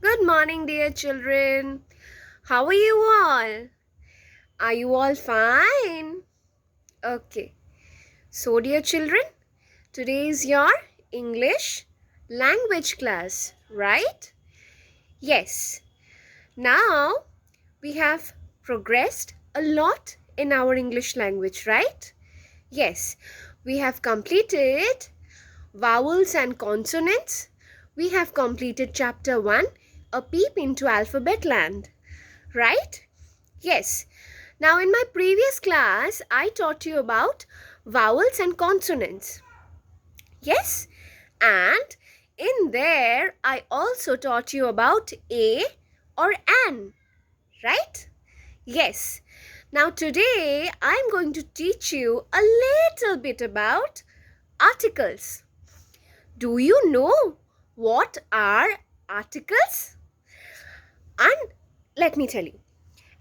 Good morning, dear children. How are you all? Are you all fine? Okay. So, dear children, today is your English language class, right? Yes. Now, we have progressed a lot in our English language, right? Yes. We have completed vowels and consonants. We have completed chapter 1, A Peep into Alphabet Land. Right? Yes. Now, in my previous class, I taught you about vowels and consonants. Yes? And in there, I also taught you about a or an. Right? Yes. Now, today, I'm going to teach you a little bit about articles. Do you know what are articles? And let me tell you.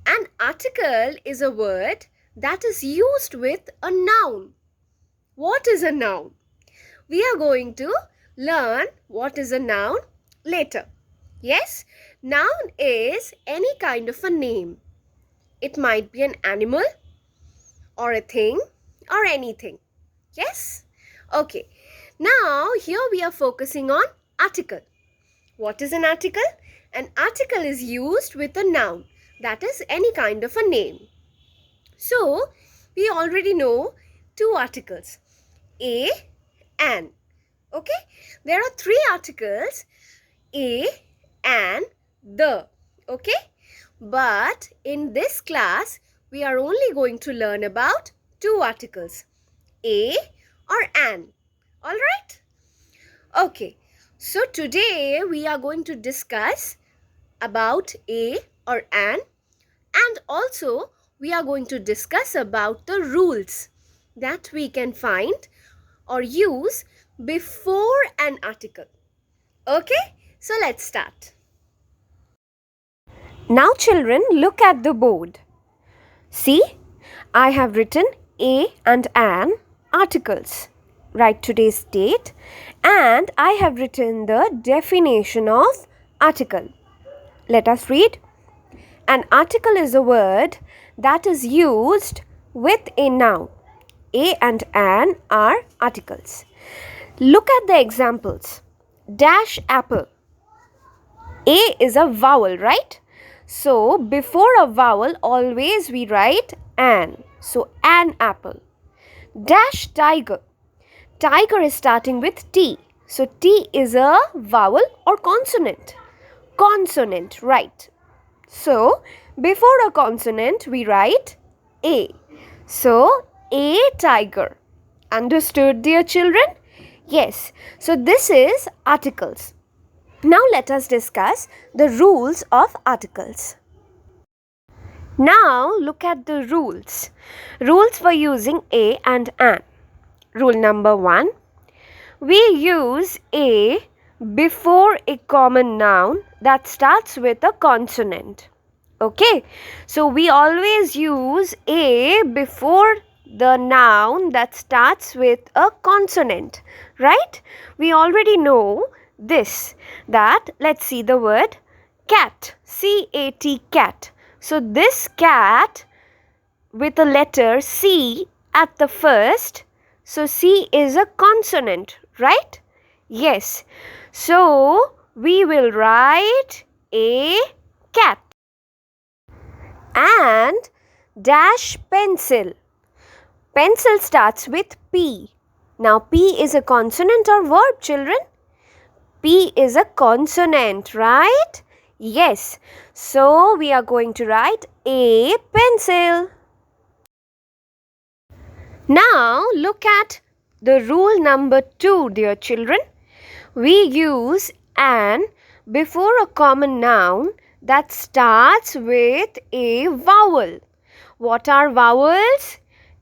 An article is a word that is used with a noun. What is a noun? We are going to learn what is a noun later. Yes, noun is any kind of a name. It might be an animal or a thing or anything. Yes? Okay. Now, here we are focusing on article. What is an article? An article is used with a noun, that is any kind of a name. So, we already know two articles, a, an. Okay, there are three articles, a, an, the. Okay, but in this class, we are only going to learn about two articles, a or an. Alright? Okay, so today we are going to discuss about a or an, and also we are going to discuss about the rules that we can find or use before an article. Okay, so let's start. Now children, look at the board. See, I have written a and an articles. Write today's date, and I have written the definition of article. Let us read. An article is a word that is used with a noun. A and an are articles. Look at the examples. Dash apple. A is a vowel, right? So, before a vowel, always we write an. So, an apple. Dash tiger. Tiger is starting with T. So, T is a vowel or consonant. Consonant, right. So, before a consonant, we write A. So, a tiger. Understood, dear children? Yes. So, this is articles. Now, let us discuss the rules of articles. Now, look at the rules. Rules for using a and an. Rule number 1. We use a before a common noun that starts with a consonant. Okay, so we always use a before the noun that starts with a consonant, right? We already know this, that let's see the word cat, C-A-T, cat. So this cat with a letter C at the first, so C is a consonant, right? Yes, so we will write a cat. And dash pencil. Pencil starts with P. Now P is a consonant or verb, children? P is a consonant, right? Yes. So we are going to write a pencil. Now look at the rule number 2, dear children. We use an before a common noun that starts with a vowel. What are vowels?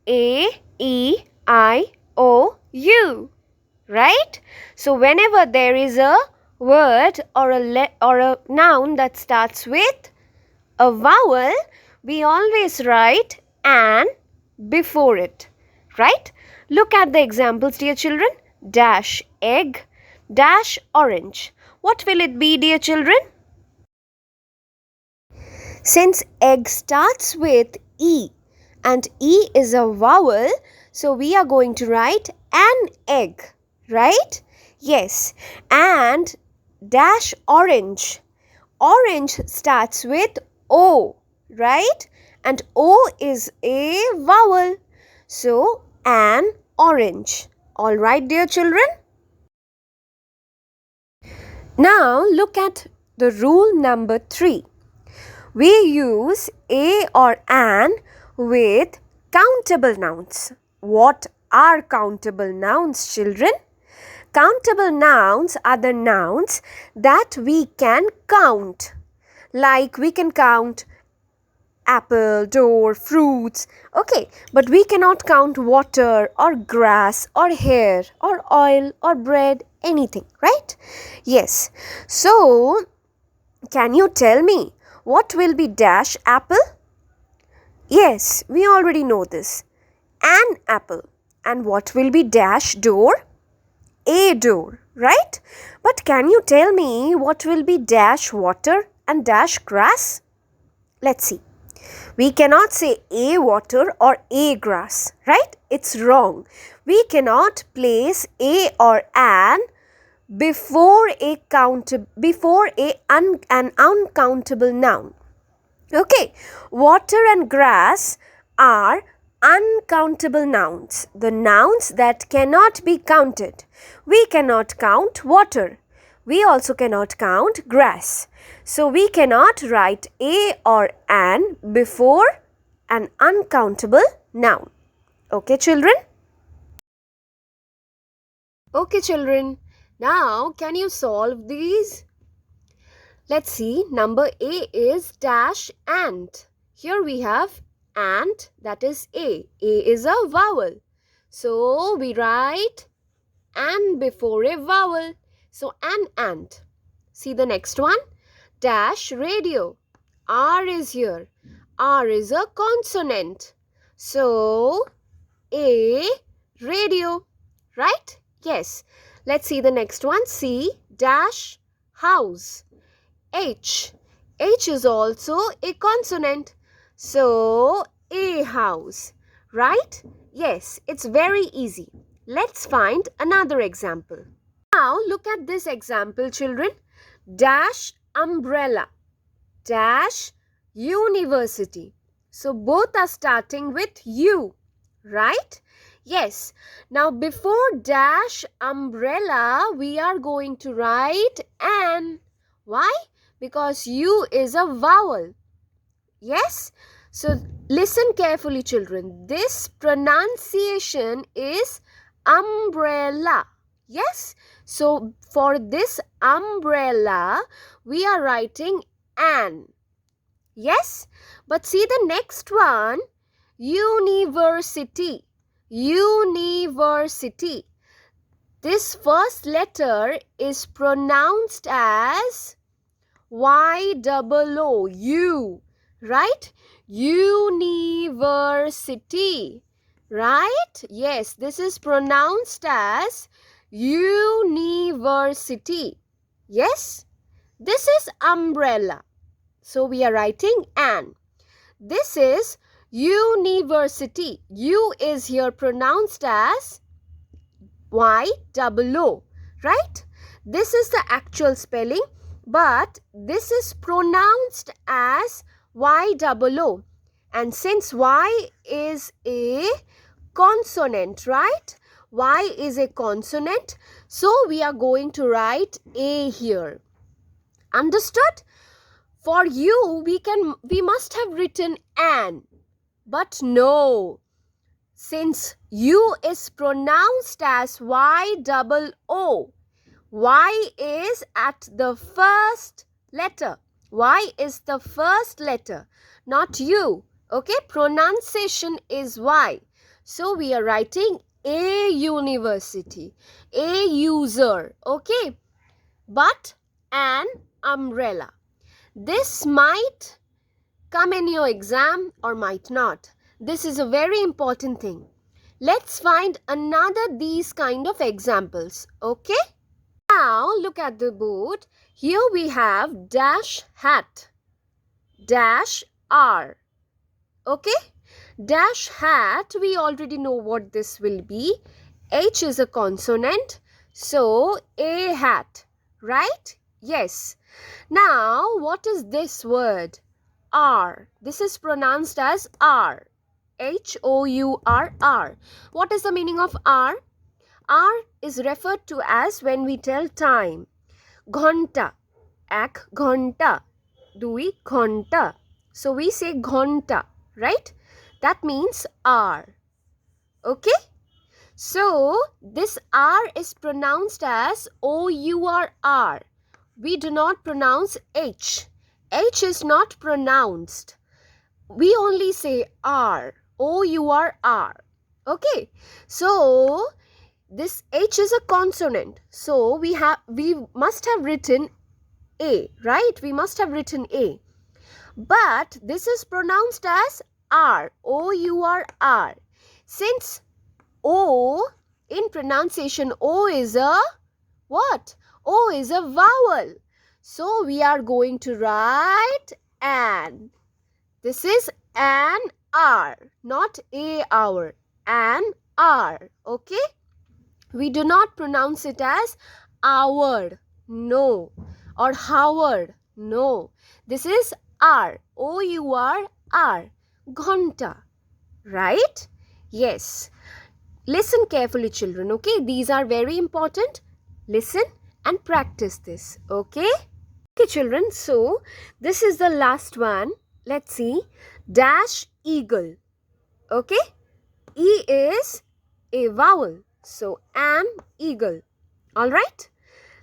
A, E, I, O, U. Right? So whenever there is a word or a noun that starts with a vowel, we always write an before it. Right? Look at the examples, dear children. Dash egg, dash orange. What will it be, dear children? Since egg starts with E and E is a vowel, so we are going to write an egg, right? Yes. And dash orange. Orange starts with O, right? And O is a vowel. So, an orange. All right, dear children? Now, look at the rule number 3. We use a or an with countable nouns. What are countable nouns, children? Countable nouns are the nouns that we can count. Like we can count apple, door, fruits. Okay, but we cannot count water or grass or hair or oil or bread, anything, right? Yes. So, can you tell me what will be dash apple? Yes, we already know this. An apple. And what will be dash door? A door, right? But can you tell me what will be dash water and dash grass? Let's see. We cannot say a water or a grass, right? It's wrong. We cannot place a or an before an uncountable noun. Okay, water and grass are uncountable nouns, the nouns that cannot be counted. We cannot count water. We also cannot count grass. So we cannot write a or an before an uncountable noun. Okay, children? Okay, children. Now, can you solve these? Let's see. Number A is dash ant. Here we have ant, that is A. A is a vowel. So, we write an before a vowel. So, an ant. See the next one? Dash radio. R is here. R is a consonant. So, A radio. Right? Yes. Let's see the next one. C dash house. H. H is also a consonant. So, a house. Right? Yes, it's very easy. Let's find another example. Now, look at this example, children. Dash umbrella. Dash university. So, both are starting with U. Right? Yes. Now, before dash umbrella, we are going to write an. Why? Because U is a vowel. Yes? So, listen carefully, children. This pronunciation is umbrella. Yes? So, for this umbrella, we are writing an. Yes? But see the next one. University. University. This first letter is pronounced as Y-O-O, U, right? University, right? Yes, this is pronounced as university. Yes, this is umbrella. So we are writing an. This is university. U is here pronounced as Y-O-O, right? This is the actual spelling, but this is pronounced as Y-O-O. And since Y is a consonant, right? Y is a consonant, so we are going to write A here. Understood? For you, we must have written an, but no. Since U is pronounced as Y-O-O, Y is at the first letter. Y is the first letter, not U. Okay, pronunciation is Y. So we are writing a university, a user. Okay, but an umbrella. This might come in your exam or might not. This is a very important thing. Let's find another these kind of examples. Okay? Now look at the board. Here we have dash hat. dash R. Okay? Dash hat, we already know what this will be. H is a consonant, so a hat, right? Yes. Now, what is this word? R. This is pronounced as R. H-O-U-R-R. What is the meaning of R? R is referred to as when we tell time. Ghonta. Ek ghonta. Dui ghonta. So we say ghonta, right? That means R. Okay? So this R is pronounced as O-U-R-R. We do not pronounce H. H is not pronounced. We only say R. O-U-R-R. Okay? So this H is a consonant. So we must have written A, right? We must have written A. But this is pronounced as R. O-U-R-R. Since O in pronunciation, O is a what? O is a vowel. So we are going to write an. This is an R, not a hour. An R. Okay? We do not pronounce it as hour. No. Or Howard. No. This is R. O-U-R-R. Ghonta. Right? Yes. Listen carefully, children. Okay? These are very important. Listen and practice this. Okay? Okay, children. So, this is the last one. Let's see. Dash eagle. Okay? E is a vowel. So, an eagle. Alright?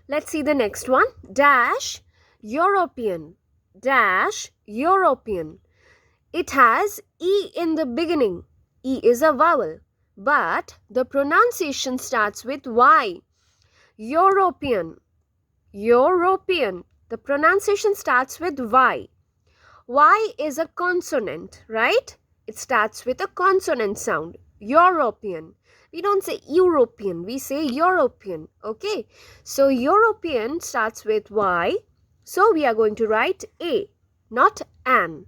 Let's see the next one. Dash European. Dash European. It has E in the beginning. E is a vowel. But the pronunciation starts with Y. European. European. The pronunciation starts with Y. Y is a consonant, right? It starts with a consonant sound. European. We don't say European, we say European. Okay? So European starts with Y. So we are going to write A, not an.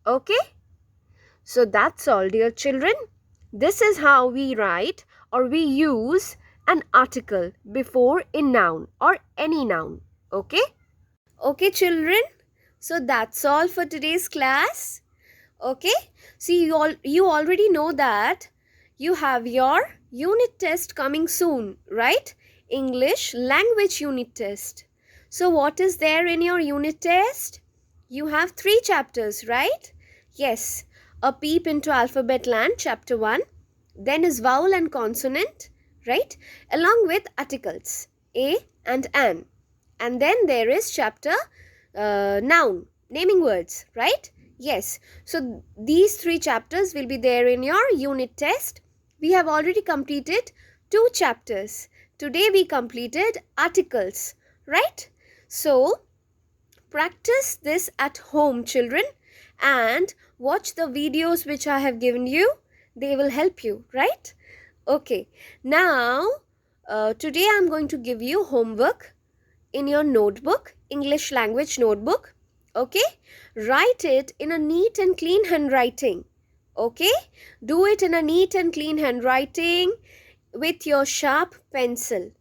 Okay? So that's all, dear children. This is how we write or we use an article before a noun or any noun. Okay? Okay, children. So that's all for today's class. Okay? See, you already know that you have your unit test coming soon, right? English language unit test. So what is there in your unit test? You have 3 chapters, right? Yes. A Peep into Alphabet Land, chapter 1. Then is vowel and consonant, right? Along with articles, a and an. And then there is chapter noun, naming words, right? Yes. So these 3 chapters will be there in your unit test. We have already completed 2 chapters. Today we completed articles, right? So practice this at home, children, and watch the videos which I have given you. They will help you, right? Okay. Now, today I am going to give you homework in your notebook, English language notebook. Okay? Write it in a neat and clean handwriting. Okay? Do it in a neat and clean handwriting with your sharp pencil.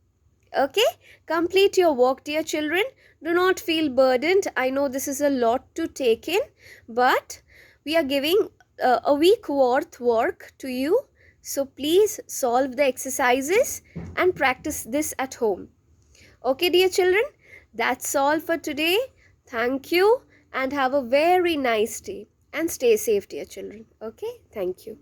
Okay? Complete your work, dear children. Do not feel burdened. I know this is a lot to take in, but we are giving a week worth work to you. So please solve the exercises and practice this at home. Okay, dear children? That's all for today. Thank you and have a very nice day. And stay safe, dear children. Okay? Thank you.